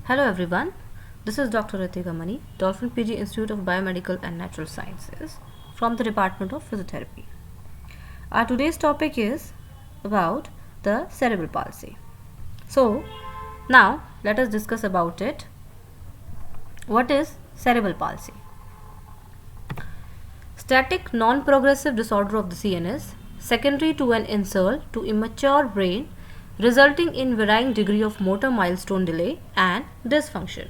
Hello everyone, this is Dr. Ritika Mani, Dolphin PG Institute of Biomedical and Natural Sciences from the Department of Physiotherapy. Our today's topic is about the cerebral palsy. So, now let us discuss about it. What is cerebral palsy? Static non-progressive disorder of the CNS secondary to an insult to immature brain resulting in varying degree of motor milestone delay and dysfunction.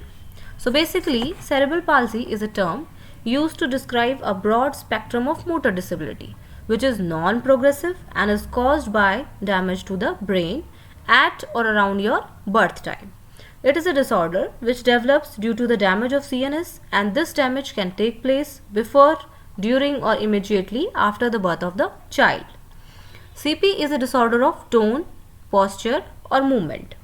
So basically, cerebral palsy is a term used to describe a broad spectrum of motor disability which is non-progressive and is caused by damage to the brain at or around your birth time. It is a disorder which develops due to the damage of CNS, and this damage can take place before, during or immediately after the birth of the child. CP is a disorder of tone, posture or movement.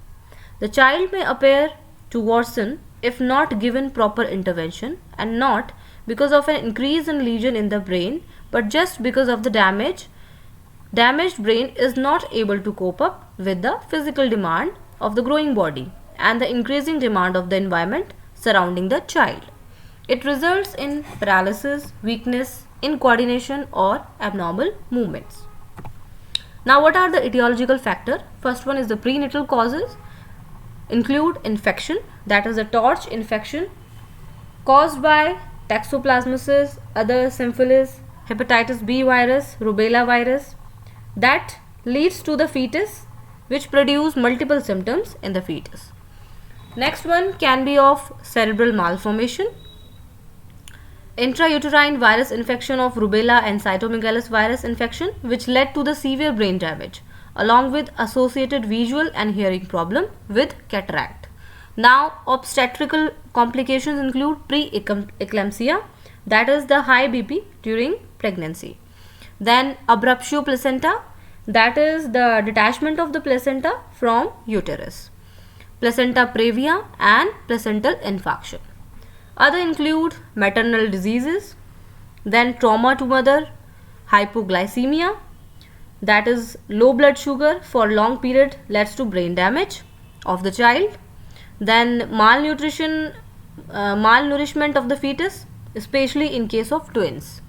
The child may appear to worsen if not given proper intervention, and not because of an increase in lesion in the brain but just because of the damaged brain is not able to cope up with the physical demand of the growing body and the increasing demand of the environment surrounding the child. It results in paralysis, weakness, incoordination or abnormal movements. Now, what are the etiological factors? First one is the prenatal causes include infection, that is a torch infection caused by toxoplasmosis, other syphilis, hepatitis B virus, rubella virus that leads to the fetus which produce multiple symptoms in the fetus. Next one can be of cerebral malformation, intrauterine virus infection of rubella and cytomegalovirus virus infection which led to the severe brain damage along with associated visual and hearing problem with cataract. Now, obstetrical complications include preeclampsia, that is the high BP during pregnancy. Then abruptio placenta, that is the detachment of the placenta from uterus. Placenta previa and placental infarction. Other include maternal diseases, then trauma to mother, hypoglycemia, that is low blood sugar for long period leads to brain damage of the child, then malnutrition, malnourishment of the fetus, especially in case of twins.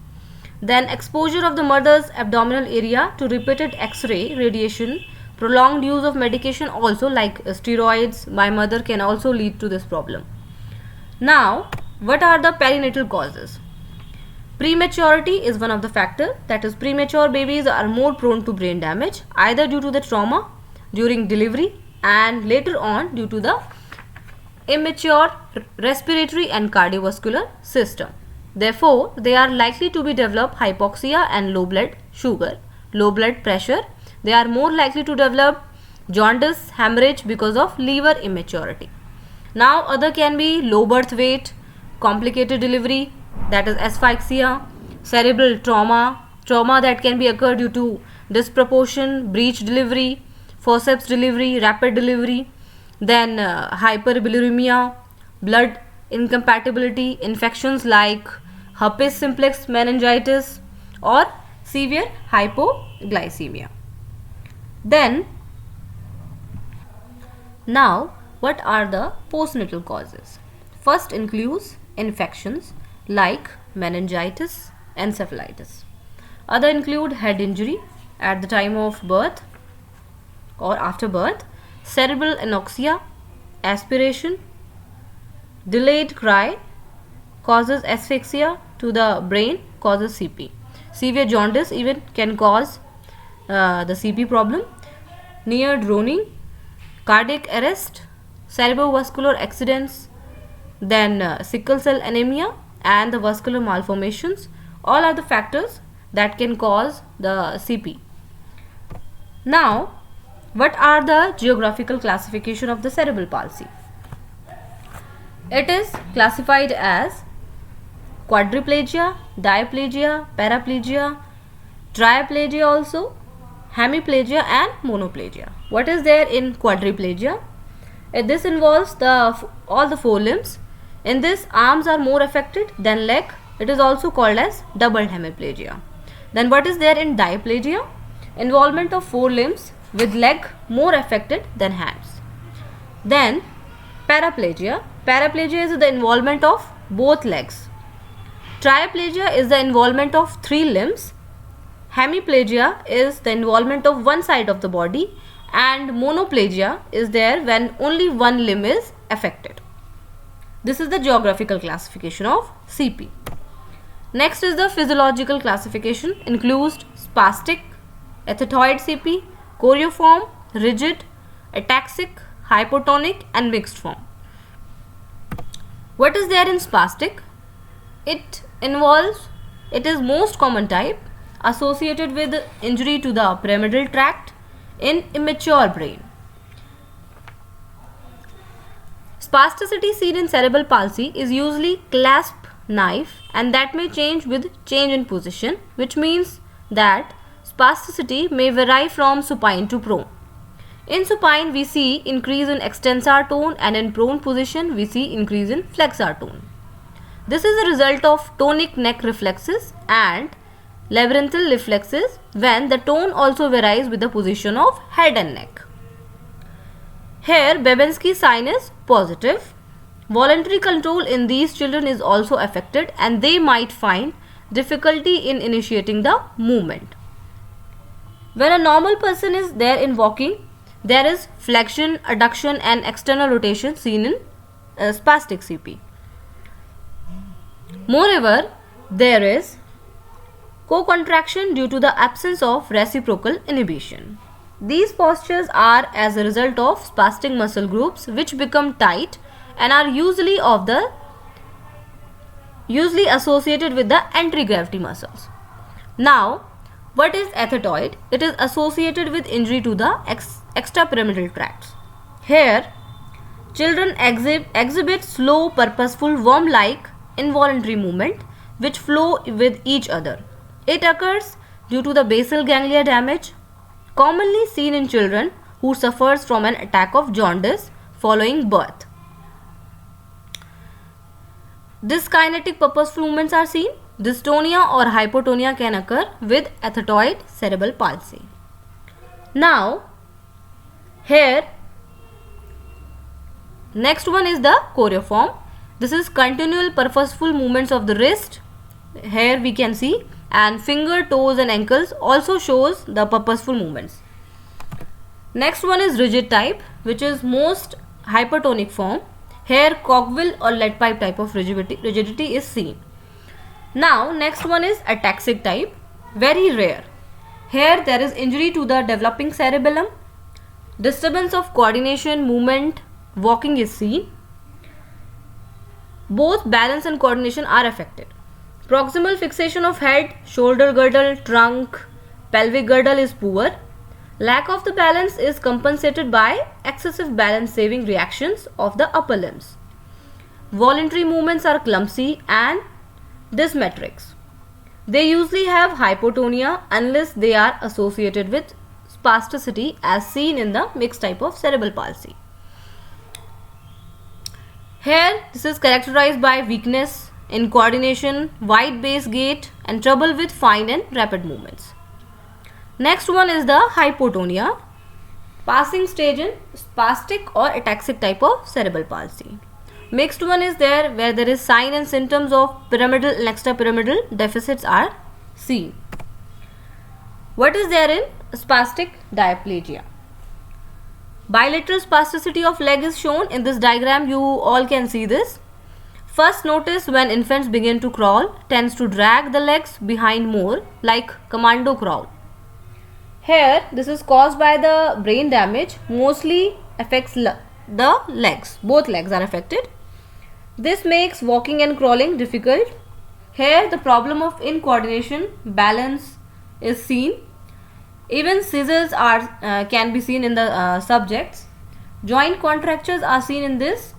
Then exposure of the mother's abdominal area to repeated X-ray radiation, prolonged use of medication also like steroids by mother can also lead to this problem. Now, what are the perinatal causes? Prematurity is one of the factors, that is premature babies are more prone to brain damage either due to the trauma during delivery and later on due to the immature respiratory and cardiovascular system. Therefore, they are likely to be develop hypoxia and low blood sugar, low blood pressure. They are more likely to develop jaundice, hemorrhage because of liver immaturity. Now, other can be low birth weight, complicated delivery, that is asphyxia, cerebral trauma that can be occurred due to disproportion, breech delivery, forceps delivery, rapid delivery, then hyperbilirubinemia, blood incompatibility, infections like herpes simplex meningitis or severe hypoglycemia. Then, now what are the postnatal causes? First includes infections like meningitis, encephalitis. Other include head injury at the time of birth or after birth, cerebral anoxia, aspiration, delayed cry causes asphyxia to the brain, causes CP. Severe jaundice even can cause the CP problem. Near drowning, cardiac arrest, cerebrovascular accidents, then sickle cell anemia and the vascular malformations, all are the factors that can cause the CP. Now, what are the geographical classification of the cerebral palsy? It is classified as quadriplegia, diplegia, paraplegia, triaplegia also, hemiplegia and monoplegia. What is there in quadriplegia? This involves all the four limbs. In this, arms are more affected than leg. It is also called as double hemiplegia. Then what is there in diplegia? Involvement of four limbs with leg more affected than hands. Then Paraplegia. Paraplegia is the involvement of both legs. Triplegia is the involvement of 3 limbs. Hemiplegia is the involvement of one side of the body, and monoplegia is there when only one limb is affected. This is the geographical classification of CP. Next is the physiological classification, includes spastic, athetoid CP, choreiform, rigid, ataxic, hypotonic and mixed form. What is there in spastic? It is most common type associated with injury to the pyramidal tract in immature brain. Spasticity seen in cerebral palsy is usually clasp knife, and that may change with change in position, which means that spasticity may vary from supine to prone. In supine we see increase in extensor tone, and in prone position we see increase in flexor tone. This is a result of tonic neck reflexes and labyrinthal reflexes when the tone also varies with the position of head and neck. Here Babinski sign is positive. Voluntary control in these children is also affected, and they might find difficulty in initiating the movement. When a normal person is there in walking, there is flexion, adduction and external rotation seen in spastic CP. Moreover, there is co-contraction due to the absence of reciprocal inhibition. These postures are as a result of spastic muscle groups which become tight and are usually associated with the anti-gravity muscles. Now, what is athetoid? It is associated with injury to the extrapyramidal tracts. Here, children exhibit slow, purposeful, worm-like involuntary movement which flow with each other. It occurs due to the basal ganglia damage, commonly seen in children who suffers from an attack of jaundice following birth. Dyskinetic purposeful movements are seen. Dystonia or hypotonia can occur with athetoid cerebral palsy. Now, here, next one is the choreiform. This is continual purposeful movements of the wrist. Here we can see, and finger, toes and ankles also shows the purposeful movements. Next one is rigid type, which is most hypertonic form. Here cogwheel or lead pipe type of rigidity is seen. Now next one is ataxic type, very rare. Here there is injury to the developing cerebellum. Disturbance of coordination, movement, walking is seen. Both balance and coordination are affected. Proximal fixation of head, shoulder girdle, trunk, pelvic girdle is poor. Lack of the balance is compensated by excessive balance saving reactions of the upper limbs. Voluntary movements are clumsy and dysmetrics. They usually have hypotonia unless they are associated with spasticity as seen in the mixed type of cerebral palsy. Here this is characterized by weakness in coordination, wide base gait and trouble with fine and rapid movements. Next one is the hypotonia, passing stage in spastic or ataxic type of cerebral palsy. Mixed one is there where there is sign and symptoms of pyramidal and extrapyramidal deficits are seen. What is there in spastic diplegia? Bilateral spasticity of leg is shown in this diagram. You all can see this. First notice when infants begin to crawl, tends to drag the legs behind more like commando crawl. Here this is caused by the brain damage, mostly affects the legs. Both legs are affected. This makes walking and crawling difficult. Here the problem of incoordination, balance is seen. Even scissors are can be seen in the subjects. Joint contractures are seen in this.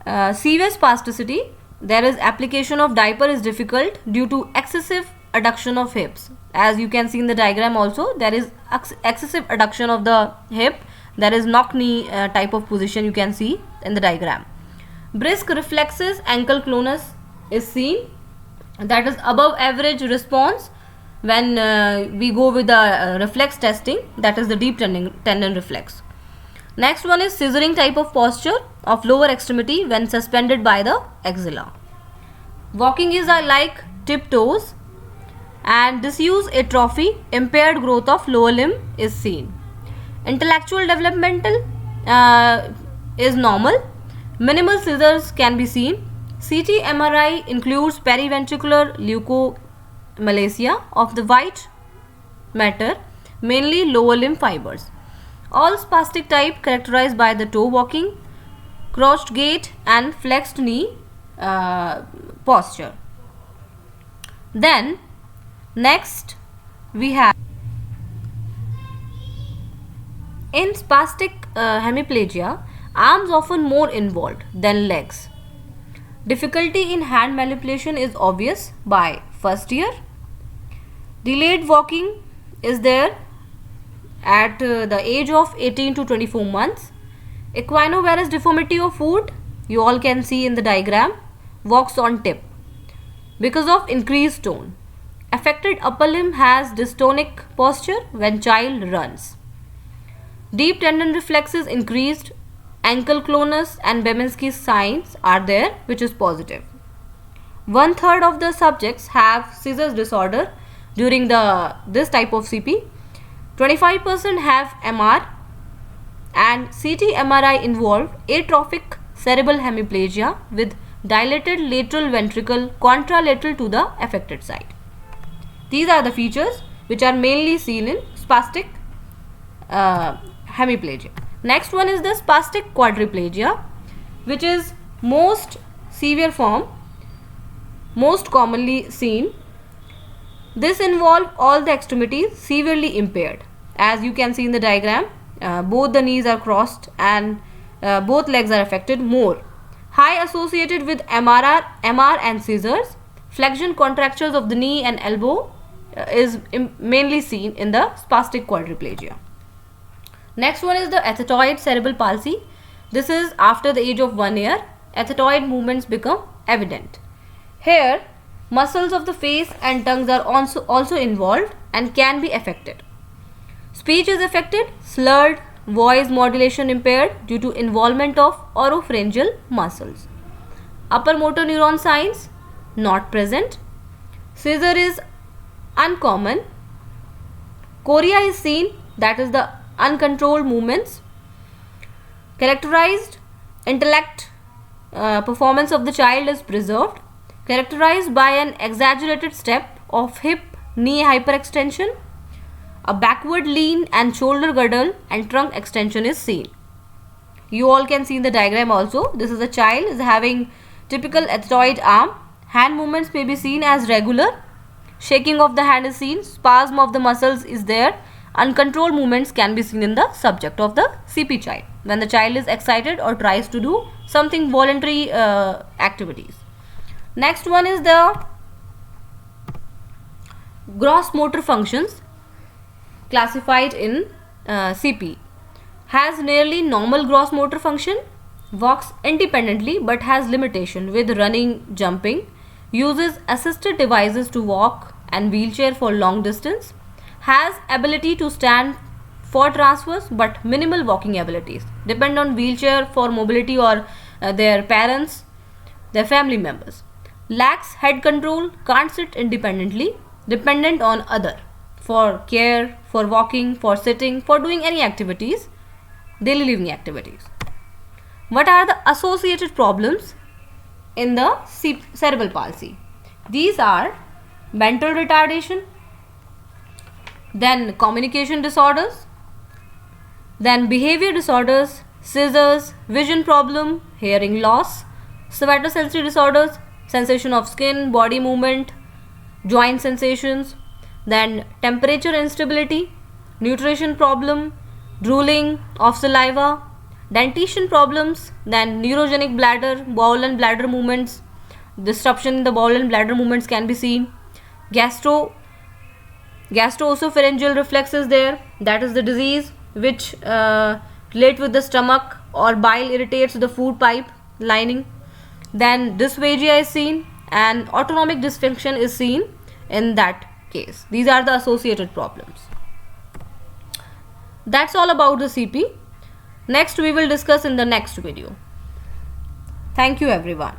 Severe spasticity, there is application of diaper is difficult due to excessive adduction of hips. As you can see in the diagram also, there is excessive adduction of the hip. There is knock knee type of position you can see in the diagram. Brisk reflexes, ankle clonus is seen. That is above average response when we go with the reflex testing, that is the deep tendon reflex. Next one is scissoring type of posture of lower extremity when suspended by the axilla. Walking is like tiptoes, and disuse atrophy, impaired growth of lower limb is seen. Intellectual developmental is normal. Minimal scissors can be seen. CT MRI includes periventricular leukomalacia of the white matter, mainly lower limb fibers. All spastic type characterized by the toe walking, crouched gait and flexed knee posture. Then next we have in spastic hemiplegia, arms often more involved than legs. Difficulty in hand manipulation is obvious by first year. Delayed walking is there at the age of 18 to 24 months. Equinovarus deformity of foot, you all can see in the diagram, walks on tip because of increased tone. Affected upper limb has dystonic posture when child runs. Deep tendon reflexes increased, ankle clonus and Bemensky signs are there, which is positive. 1/3 of the subjects have scissors disorder during this type of CP. 25% have MR, and CT MRI involved atrophic cerebral hemiplegia with dilated lateral ventricle contralateral to the affected side. These are the features which are mainly seen in spastic hemiplegia. Next one is the spastic quadriplegia, which is most severe form, most commonly seen. This involves all the extremities severely impaired. As you can see in the diagram, both the knees are crossed and both legs are affected more. High associated with MR and scissors. Flexion contractures of the knee and elbow is mainly seen in the spastic quadriplegia. Next one is the ethetoid cerebral palsy. This is after the age of 1 year. Ethetoid movements become evident. Here, muscles of the face and tongues are also involved and can be affected. Speech is affected, slurred, voice modulation impaired due to involvement of oropharyngeal muscles. Upper motor neuron signs not present. Scissor is uncommon. Chorea is seen, that is the uncontrolled movements. Characterized intellect, performance of the child is preserved, characterized by an exaggerated step of hip knee hyperextension. A backward lean and shoulder girdle and trunk extension is seen. You all can see in the diagram also. This is a child is having typical ethetoid arm. Hand movements may be seen as regular. Shaking of the hand is seen. Spasm of the muscles is there. Uncontrolled movements can be seen in the subject of the CP child when the child is excited or tries to do something voluntary activities. Next one is the gross motor functions classified in CP. Has nearly normal gross motor function, walks independently but has limitation with running, jumping, uses assisted devices to walk and wheelchair for long distance, has ability to stand for transfers but minimal walking abilities, depend on wheelchair for mobility or their parents, their family members, lacks head control, can't sit independently, dependent on other for care, for walking, for sitting, for doing any activities, daily living activities. What are the associated problems in the cerebral palsy? These are mental retardation, then communication disorders, then behavior disorders, scissors, vision problem, hearing loss, somatosensory disorders, sensation of skin, body movement, joint sensations, then temperature instability, nutrition problem, drooling of saliva, dentition problems, then neurogenic bladder, bowel and bladder movements, disruption in the bowel and bladder movements can be seen, gastroesophageal reflex is there, that is the disease which relate with the stomach or bile irritates the food pipe lining, then dysphagia is seen and autonomic dysfunction is seen in that case. These are the associated problems. That's all about the CP. Next we will discuss in the next video. Thank you everyone.